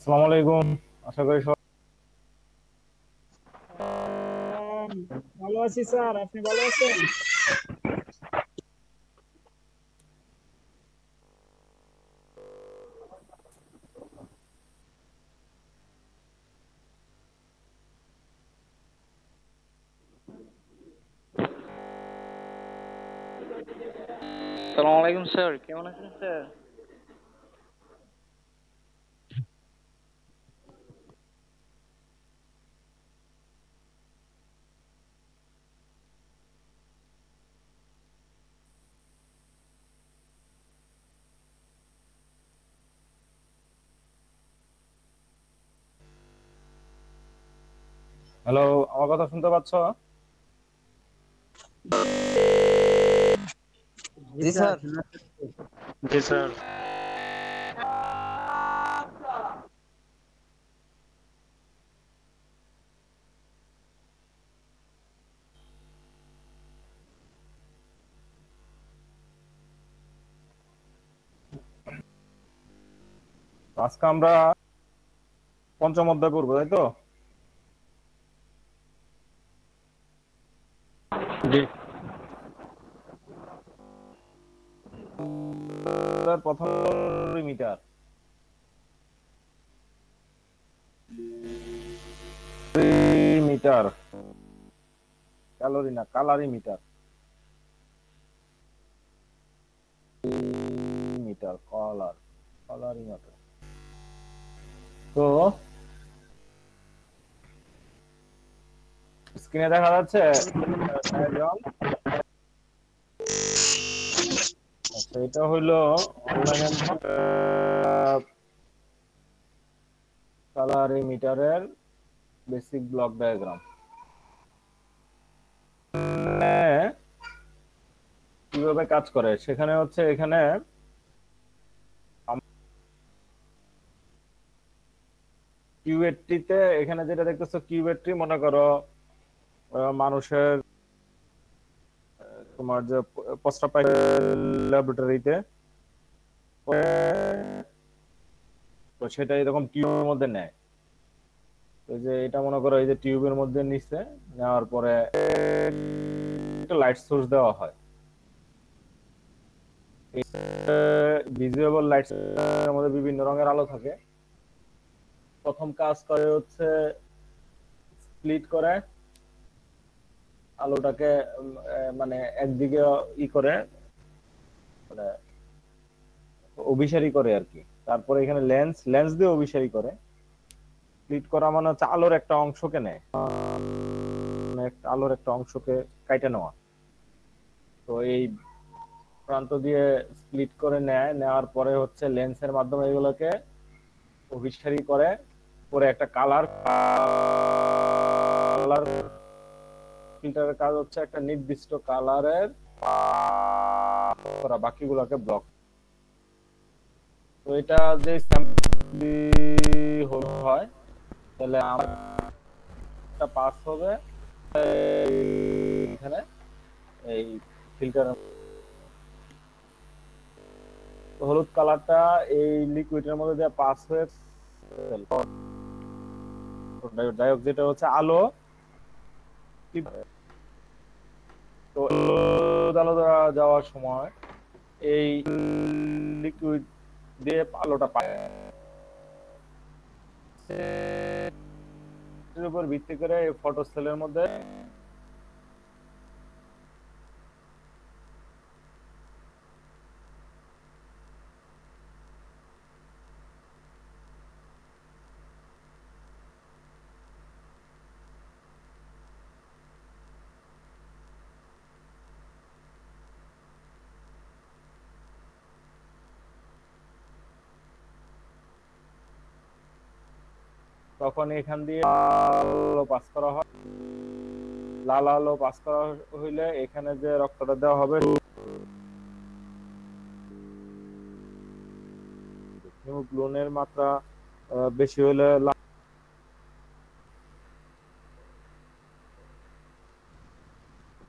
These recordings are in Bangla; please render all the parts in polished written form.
আসসালামু আলাইকুম। আশা করি সব আম, ভালো আছি স্যার, আপনি ভালো আছেন? আসসালামু আলাইকুম স্যার, কেমন আছেন স্যার? হ্যালো, আমার কথা শুনতে পাচ্ছ? জি স্যার। জি স্যার। আজকে আমরা পঞ্চম অধ্যায় পড়বো, তাই তো? জি। প্রথম মিটার মিটার ক্যালোরি না, calorie meter. Meter calorie meter. তো স্ক্রিনে দেখা যাচ্ছে ডায়াগ্রাম। আচ্ছা, এটা হইলো অনলাইনে ক্যালারি মিটারের বেসিক ব্লক ডায়াগ্রাম। কিভাবে কাজ করে সেখানে হচ্ছে, এখানে কিউএটটিতে এখানে যেটা দেখতেছো, কিউএটটি মনে করো মানুষের তোমার যে প্রস্রাব ল্যাবরেটরিতে, তো সেটা এরকম টিউবের মধ্যে নেয়। তো যে এটা মনে করো এই যে টিউবের মধ্যে নিচ্ছে, নেওয়ার পরে একটা লাইট সোর্স দেওয়া হয়। ভিজিবল লাইট এর মধ্যে বিভিন্ন রঙের আলো থাকে। প্রথম কাজ করে হচ্ছে স্প্লিট করে আলোটাকে, মানে একদিকে ই করে, মানে অভিসারী করে আর কি। তারপরে এখানে লেন্স লেন্স দিয়ে অভিসারী করে। স্প্লিট করা মানে হচ্ছে আলোর একটা অংশকে নেয়, মানে একটা আলোর একটা অংশকে কাইটে নেওয়া। তো এই প্রান্ত দিয়ে স্প্লিট করে নেয়, নেওয়ার পরে হচ্ছে লেন্সের মাধ্যমে এগুলোকে অভিসারী করে, পরে একটা কালার কালার ফিল্টারের কাজ হচ্ছে একটা নির্দিষ্ট কালারের করা, বাকিগুলোকে ব্লক। তো এটা যে স্যাম্পল হয়, তাহলে একটা পাস হবে এখানে এই ফিল্টার। হলুদ কালারটা এই লিকুইডের মধ্যে দিয়ে পাস হয়ে ডায়োড, যেটা হচ্ছে আলো। তো আলো যাওয়ার সময় এই লিকুইড দিয়ে আলোটা পায়, এর উপর ভিত্তি করে ফটো সেলের মধ্যে তখন এখান দিয়ে আলো পাস করা হয়। লাল আলো পাস করা হইলে এখানে যে রক্তটা দেওয়া হবে, হিমোগ্লোবিনের মাত্রা বেশি হলে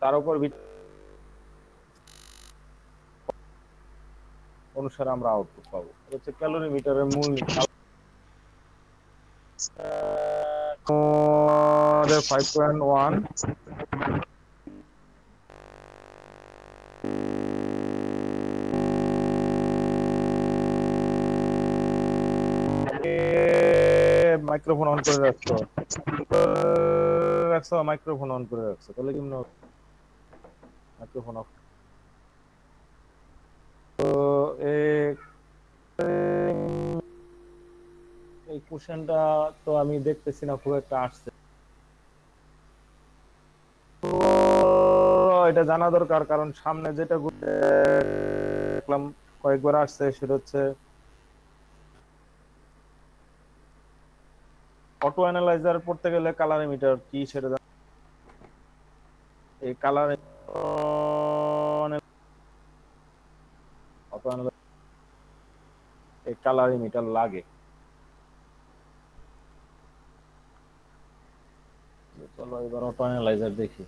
তার উপর অনুসারে আমরা আউটপুট পাবো। এটা হচ্ছে ক্যালোরি মিটারের মূল আমাদের 5.1 মাইক্রোফোন অন করে মাইক্রোফোন অন করে রাখছো তাহলে কি মাইক্রোফোন অফ তো এই কোশ্চেনটা তো আমি দেখতেছি না খুব একটা আসছে, তো এটা জানা দরকার কারণ সামনে যেটা দেখলাম কয়েকবার আসছে সেটা হচ্ছে অটো অ্যানালাইজার পড়তে গেলে কালারিমিটার কি সেটা এই কালার অটো এই কালারিমিটার লাগে। চলো এবার অটো অ্যানালাইজার দেখি।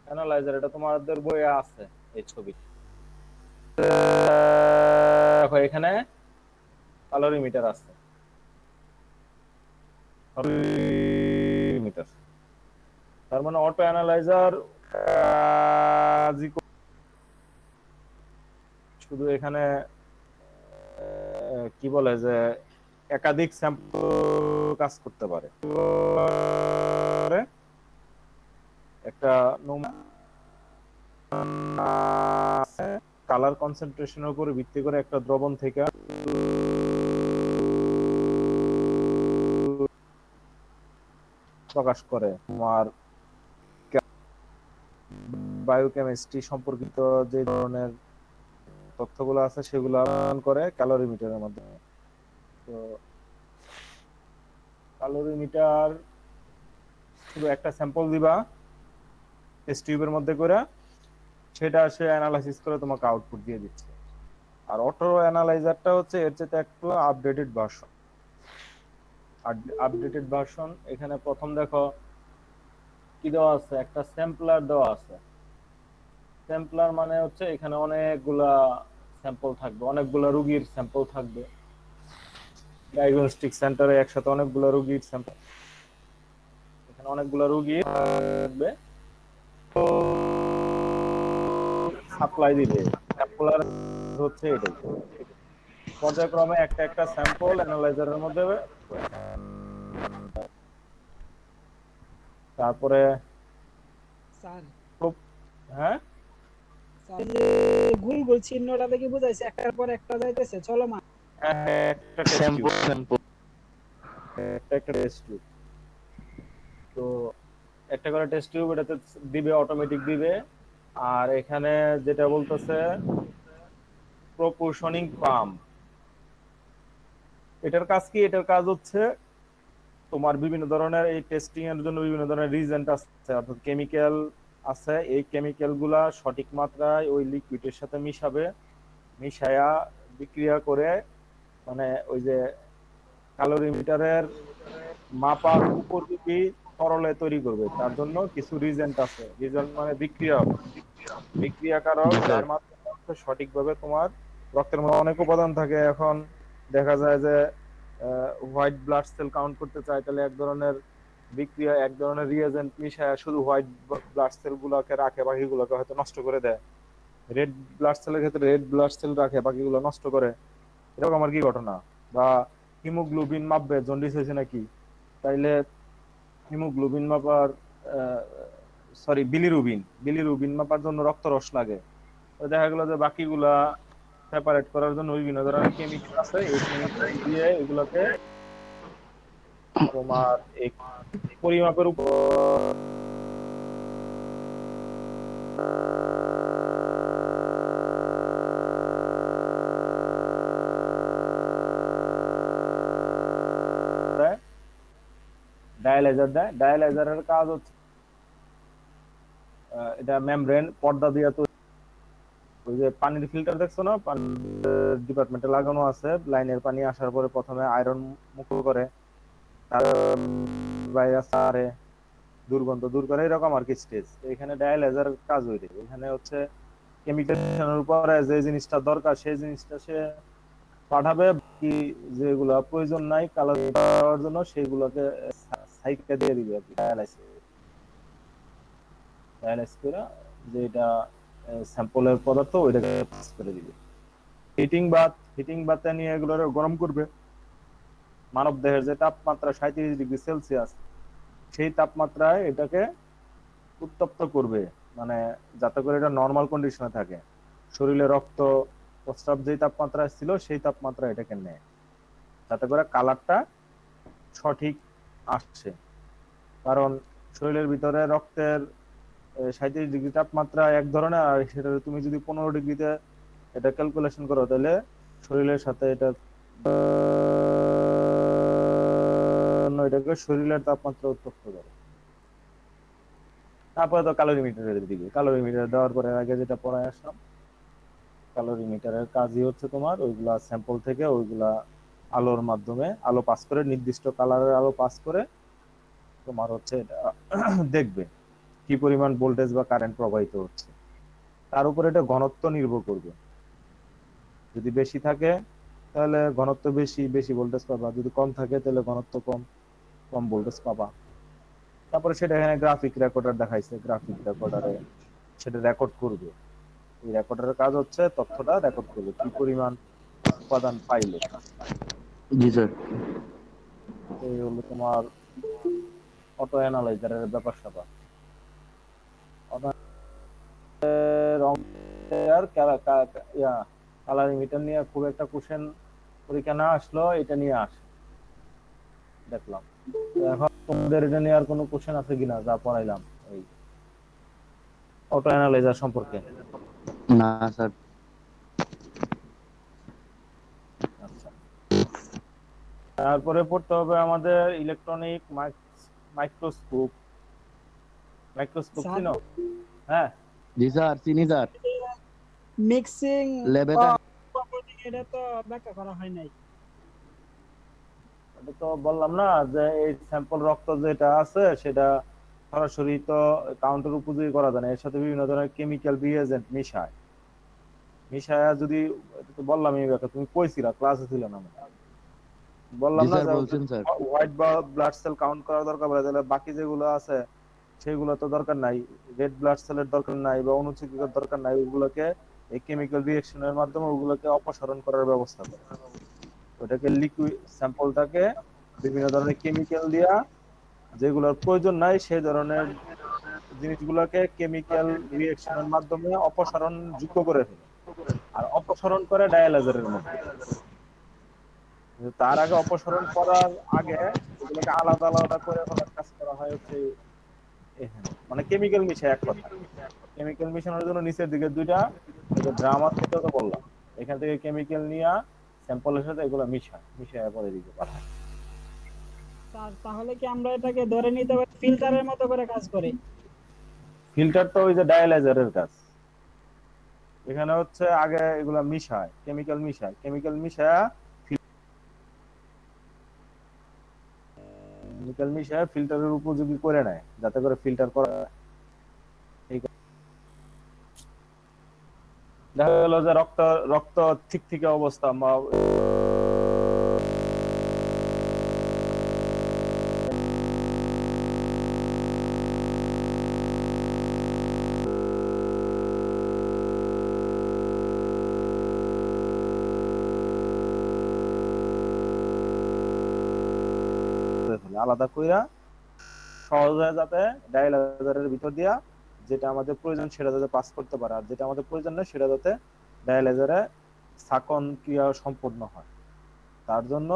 অ্যানালাইজার এটা তোমাদের বইয়ে আছে এই ছবি, দেখো এখানে ক্যালোরিমিটার আছে, ক্যালোরিমিটার তার মানে অটো অ্যানালাইজার শুধু এখানে কি বলে যে একাধিক স্যাম্পল কাজ করতে পারে। একটা কালার কনসেন্ট্রেশনের উপর ভিত্তি করে একটা দ্রবণ থেকে প্রকাশ করে তোমার বায়োকেমিস্ট্রি সম্পর্কিত যে ধরনের তথ্যগুলো আছে সেগুলো করে ক্যালোরিমিটারের মাধ্যমে। তো ক্যালোরিমিটার শুধু একটা স্যাম্পল দিবা টেস্ট টিউবের মধ্যে করে, সেটা সে অ্যানালাইসিস করে তোমাকে আউটপুট দিয়ে দিচ্ছে। আর অটো অ্যানালাইজারটা হচ্ছে এর চেয়ে একটু আপডেটেড ভার্সন। আপডেটেড ভার্সন এখানে প্রথম দেখো কি দেওয়া আছে, একটা স্যাম্পলার দেওয়া আছে। স্যাম্পলার মানে হচ্ছে এখানে অনেকগুলা স্যাম্পল থাকবে, অনেকগুলা রোগীর স্যাম্পল থাকবে। ডায়াগনস্টিক সেন্টারে একসাথে অনেকগুলা রোগীর স্যাম্পল, এখানে অনেকগুলা রোগী থাকবে, তো সাপ্লাই দিবে। স্যাম্পলার হচ্ছে এটাই, পর্যায়ক্রমে একটা একটা স্যাম্পল অ্যানালাইজারের মধ্যে, তারপরে স্যার হ্যাঁ স্যার যে গোল গোল চিহ্নটা দেখে বুঝাইছে একটার পর একটা যাইতেছে চলমান একটা স্যাম্পল একটা টেস্ট টিউব, তো একটা করে টেস্ট টিউব এটাতে দিবে, অটোমেটিক দিবে। আর এখানে যেটা বলতেছে প্রপোর্শনিং পাম্প, এটার কাজ কি? এটার কাজ হচ্ছে তোমার বিভিন্ন ধরনের এই টেস্টিং এর জন্য বিভিন্ন ধরনের রিজেন্ট আছে, অর্থাৎ কেমিক্যাল আছে। এই কেমিক্যাল গুলা সঠিক মাত্রায় ওই লিকুইডের সাথে মিশাবে, মিশায়া বিক্রিয়া করে মানে ওই যে ক্যালোরিমিটারের মাপার উপযোগী তরলে তৈরি করবে। তার জন্য কিছু রিজেন্ট আছে, রিজেন্ট মানে বিক্রিয়াকারক, যার মাধ্যমে সঠিকভাবে তোমার রক্তের মধ্যে অনেক উপাদান থাকে। এখন দেখা যায় যে হোয়াইট ব্লাড সেল কাউন্ট করতে চাই, তাহলে এক ধরনের বিক্রিয়া, এক ধরনের রিয়েজেন্ট মিশায় শুধু হোয়াইট ব্লাড সেল গুলাকে রাখে, বাকিগুলোকে হয়তো নষ্ট করে দেয়। রেড ব্লাড সেলের ক্ষেত্রে রেড ব্লাড সেল রাখে, বাকিগুলো নষ্ট করে। এরকম আর কি ঘটনা। বা হিমোগ্লোবিন মাপবে, জন্ডিস হয়েছে নাকি, তাইলে হিমোগ্লোবিন মাপার বিলিরুবিন মাপার জন্য রক্তরস লাগে। তো দেখা গেল যে বাকিগুলা সেপারেট করার জন্য বিভিন্ন ধরনের কেমিক্যাল আছে, এই কেমিক্যাল দিয়ে এগুলোকে তোমার এই পরিমাপের উপর ডায়ালাইজার দেয়। ডায়ালাইজারের কাজ হচ্ছে এটা মেমব্রেন পর্দা দিয়ে তৈরি। ওই যে পানির ফিল্টার দেখছো না, ডিপার্টমেন্টে লাগানো আছে, লাইনের পানি আসার পরে প্রথমে আয়রন মুক্ত করে, তার ভাইরাস আরে দুর্গন্ধ দূর করে, এরকম আর কি স্টেজ। এখানে ডায়ালাইজার কাজ হইবে, এখানে হচ্ছে কেমিক্যালের উপরে যে জিনিসটা দরকার সেই জিনিসটা সে পাঠাবে, বাকি যেগুলো প্রয়োজন নাই কালার দেওয়ার জন্য সেগুলোকে সাইডে দিয়ে দিবে আর কি, ডায়ালাইজ করে যেটা স্যাম্পলের পদার্থ ওইটাকে পাস করে দিবে। হিটিং বাতে নিয়ে এগুলো গরম করবে। মানব দেহের যে তাপমাত্রা 37°C, সেই তাপমাত্রায় এটাকে উত্তপ্ত করবে, মানে যাতে করে এটা নর্মাল কন্ডিশনে থাকে। শরীরে রক্ত প্রস্রাব যেই তাপমাত্রায় ছিল সেই তাপমাত্রা এটাকে নেয়, যাতে করে কালারটা সঠিক আসছে। কারণ শরীরের ভিতরে রক্তের 37° তাপমাত্রা এক ধরনের, আর সেটা তুমি যদি 15°তে এটা ক্যালকুলেশন করো তাহলে শরীরের সাথে এটা এটাকে শরীরের তাপমাত্রা উত্তপ্ত করে। তারপরে তো ক্যালোরিমিটারের দিকে, ক্যালোরিমিটার দেওয়ার পরে আগে যেটা পড়ায় আসলাম, ক্যালোরিমিটারের কাজই হচ্ছে তোমার ওইগুলা স্যাম্পল থেকে ওইগুলা আলোর মাধ্যমে আলো পাস করে, নির্দিষ্ট কালারের আলো পাস করে তোমার হচ্ছে এটা দেখবে কি পরিমাণ ভোল্টেজ বা কারেন্ট প্রবাহিত হচ্ছে। তার উপরে এটা ঘনত্ব নির্ভর করবে, যদি বেশি থাকে তাহলে ঘনত্ব বেশি, বেশি ভোল্টেজ পাবা, যদি কম থাকে তাহলে ঘনত্ব কম, কম ভোল্টেজ পাবা। তারপরে সেটা এখানে গ্রাফিক রেকর্ডার দেখাইছে, গ্রাফিক রেকর্ডারে সেটা রেকর্ড করবে। এই রেকর্ডারের কাজ হচ্ছে তথ্যটা রেকর্ড করবে, কি পরিমাণ উপাদান পাইলো। জি স্যার। এই হলো তোমার অটো অ্যানালাইজারের ব্যাপার স্যাপার। আর কালারিমিটার নিয়ে খুব একটা কোশ্চেন পরীক্ষা না আসলো, এটা নিয়ে আসে দেখলাম। এখন তোমাদের এটা নিয়ে আর কোনো কোশ্চেন আছে কিনা যা পড়াইলাম এই অটো অ্যানালাইজার সম্পর্কে? না স্যার। আচ্ছা, তারপরে পড়তে হবে আমাদের ইলেকট্রনিক মাইক্রোস্কোপ। মাইক্রোস্কোপ স্যার, চিনো? হ্যাঁ জি স্যার, চিনি স্যার। মিক্সিং ল্যাবে এটা তো ব্যাখ্যা করা হয় নাই। এটা তো বললাম না যে এই স্যাম্পল রক্ত যেটা আছে সেটা সরাসরি তো কাউন্টার উপযোগী করা যায় না, এর সাথে বিভিন্ন ধরনের কেমিক্যাল রিয়েজেন্ট মিশায় যদি, তো বললাম এই ব্যাপারে, তুমি কইছিলা ক্লাসে ছিল না? বললাম না যে হোয়াইট ব্লাড সেল কাউন্ট করার দরকার পড়ে, তাহলে বাকি যেগুলো আছে সেগুলো তো দরকার নাই, রেড ব্লাড সেলের দরকার নাই বা অনুচক্রিকার দরকার নাই, ওগুলোকে এই কেমিক্যাল রিঅ্যাকশনের মাধ্যমে ওগুলোকে অপসারণ করার ব্যবস্থা করে। ওটাকে লিকুইড স্যাম্পলটাকে বিভিন্ন ধরনের কেমিক্যাল দিয়া, যেগুলোর প্রয়োজন নাই সেই ধরনের জিনিসগুলোকে কেমিক্যাল রিঅ্যাকশনের মাধ্যমে অপসারণ যোগ্য করে ফেলে, আর অপসারণ করে ডায়ালাইজারের মধ্যে। তার আগে অপসারণ করার আগে এগুলোকে আলাদা আলাদা করে ফেলার কাজ করা হয় হচ্ছে এখানে, মানে কেমিক্যাল মিশায়। এক কথা, কেমিক্যাল মিশানোর জন্য নিচের দিকে দুইটা ড্রাম আছে, তো বললাম এখান থেকে কেমিক্যাল নিয়ে স্যাম্পলের সাথে এগুলো মিশায় পরে দিকে পাঠায়। স্যার, তাহলে কি আমরা এটাকে ধরে নিতে পারি ফিল্টারের মতো করে কাজ করে? ফিল্টার তো ওই যে ডায়ালাইজারের কাজ। এখানে হচ্ছে আগে এগুলা কেমিক্যাল মিশায় ফিল্টারের উপযোগী করে নেয়, যাতে করে ফিল্টার করা দেখা গেল যে রক্ত ঠিক অবস্থা আলাদা কইরা সহজে যাতে ডায়ালাইজারের ভিতর দিয়া যেটা আমাদের প্রয়োজন সেটা যাতে পাস করতে পারে, আর যেটা আমাদের প্রয়োজন না সেটা যাতে ডায়ালাইজারে সাকন ক্রিয়া সম্পন্ন হয়, তার জন্য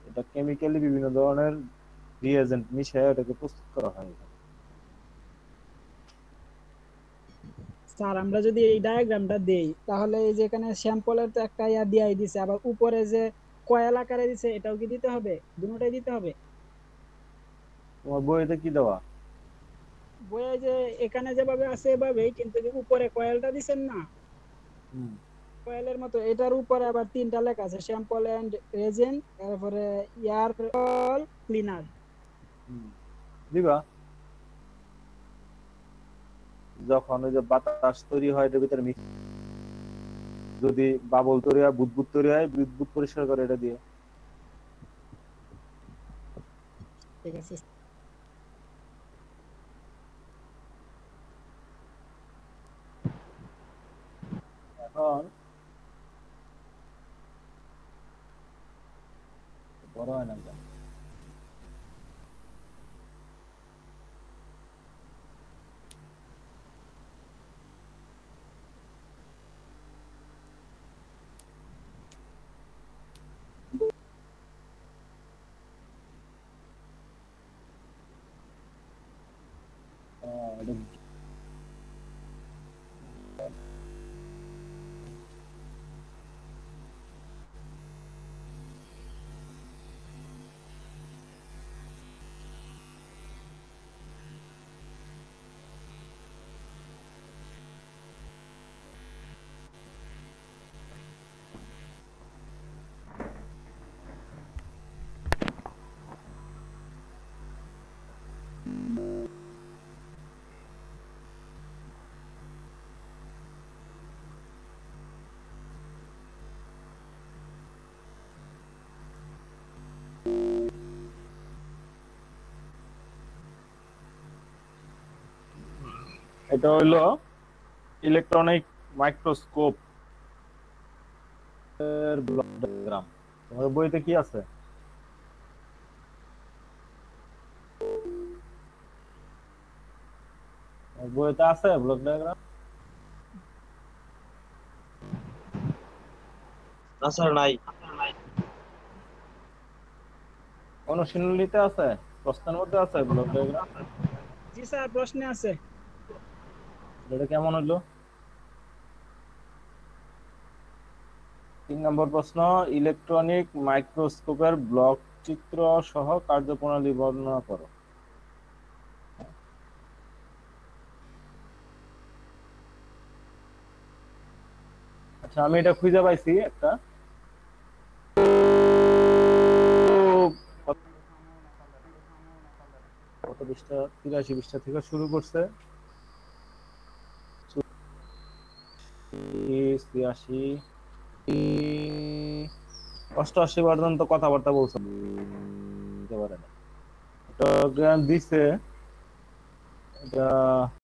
এটা কেমিক্যালি বিভিন্ন ধরনের রিয়েজেন্ট মিশিয়ে এটাকে প্রস্তুত করা হয়। স্যার, আমরা যদি এই ডায়াগ্রামটা দেই তাহলে এই যে এখানে স্যাম্পলের তো একটা ইয়া দিয়াই দিছে, আবার উপরে যে কয়েল আকারে দিছে এটাও কি দিতে হবে? দুটোটাই দিতে হবে? তোমার বইতে কি দেওয়া? বইয়ে যে এখানে যেভাবে আছে এভাবেই, কিন্তু যে উপরে কয়েলটা দিছেন না, কয়েলের মতো এটার উপরে আবার তিনটা লেখা আছে, স্যাম্পল এন্ড রেজেন, তারপরে এয়ার ক্লিনার। দিবা যখন ওই যে বাতাস তৈরি হয় এটার ভিতরে মিক্স, যদি বাবল তৈরি হয়, বুদবুদ তৈরি হয়, বুদবুদ পরিষ্কার করে এটা দিয়ে। ঠিক আছে। এখন বড় হয় না কেন? এটা এটা হইলো ইলেকট্রনিক মাইক্রোস্কোপ এর ব্লক ডায়াগ্রাম। তোমাদের বইতে কি আছে? বইতে আছে ব্লক ডায়াগ্রাম? না স্যার নাই। অনুশীলনীতে আছে, প্রশ্নের মধ্যে আছে ব্লক ডায়াগ্রাম? জি স্যার, প্রশ্নে আছে। এটা কেমন হলো? 3 নম্বর প্রশ্ন, ইলেকট্রনিক মাইক্রোস্কোপের ব্লক চিত্র সহ কার্যপ্রণালী বর্ণনা করো। আচ্ছা, আমি এটা খুঁজে পাইছি একটা। কত পৃষ্ঠা? 83 পৃষ্ঠা থেকে শুরু করছে, 83, 88 পর্যন্ত কথাবার্তা বলছে। দিতে পারে না, এটা জ্ঞান দিছে। এটা